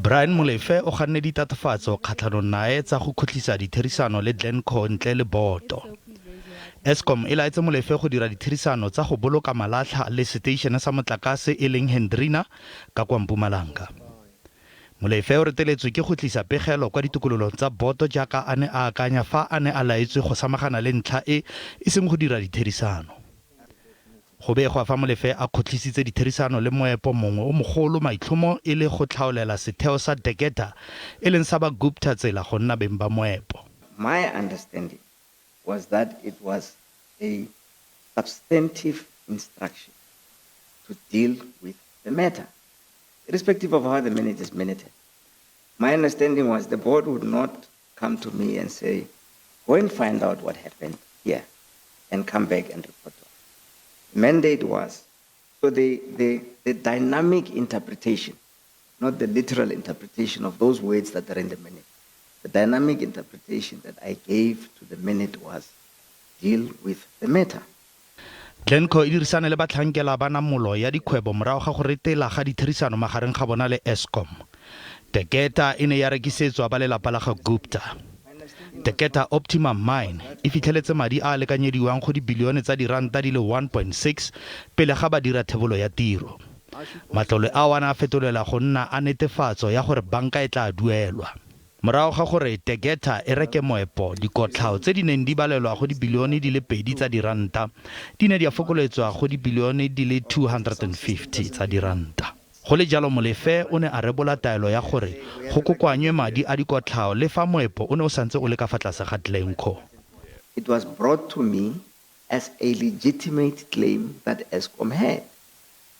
Brian Molefe o ganne ditatofatso kgatlhanong nae tsa go khutlisa ditherisano le Glencore ntle le boto. Eskom e laetse Molefe go dira ditherisano tsa go boloka malatlha le seteišene sa motlakase e leng Hendrina ka kwa Mpumalanga. Molefe o reteletswe ke go tlisa pegelo kwa ditokololong tsa boto jaaka a ne a akanya fa a ne a laetswe go samagana le ntlha e seng go dira ditherisano. Go begwa fa Molefe a khotlisitse ditherisano le moepo mongwe o mogolo maitlhomo e le go tlhaolela setheo sa Deketa e leng sa ba Gupta tsela go nna beng ba moepo. My understanding was that it was a substantive instruction to deal with the matter, irrespective of how the minute is minuted. My understanding was the board would not come to me and say, go and find out what happened here and come back and report to us. The mandate was, so the dynamic interpretation, not the literal interpretation of those words that are in the minute. The dynamic interpretation that I gave to the minute was, deal with the matter. Glencore e dirisane le batlhankela ba namolo ya dikgwebo morago ga go retela ga ditherisano magareng ga bona le Eskom. Deketa e ne ya rekisetswa ba lelapa la ga Gupta. Glencore Optimum mine e fitlheletse madi a lekanyediwang go dibilione tsa diranta di le 1.6 pele ga ba dira thebolo ya tiro. Matlole a wana a fetolela go nna a netefatso ya gore banka e tla duelwa. Morago ga gore Deketa e reke moepo, dikotlhao tse di neng di balelwa go dibilione di le 2 tsa diranta di ne di a fokoletswa go dibilione di le 250 tsa diranta. Go le jalo Molefe o ne a rebola taelo ya gore go kokoanywe madi a dikotlhao le fa moepo o ne o santse o le ka fa tlase ga Glencore. It was brought to me as a legitimate claim that Eskom had.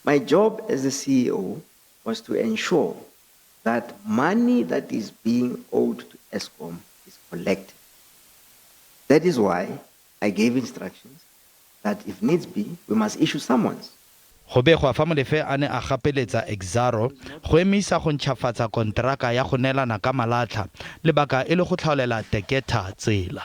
My job as the CEO was to ensure that money that is being owed to Eskom is collected. That is why I gave instructions that if needs be, we must issue summons. Go begwa fa Molefe a ne a gapeletsa Exaro go emisa go ntšhafatsa kontraka ya go neelana ka malatlha lebaka e le go tlhaolela Deketa tsela.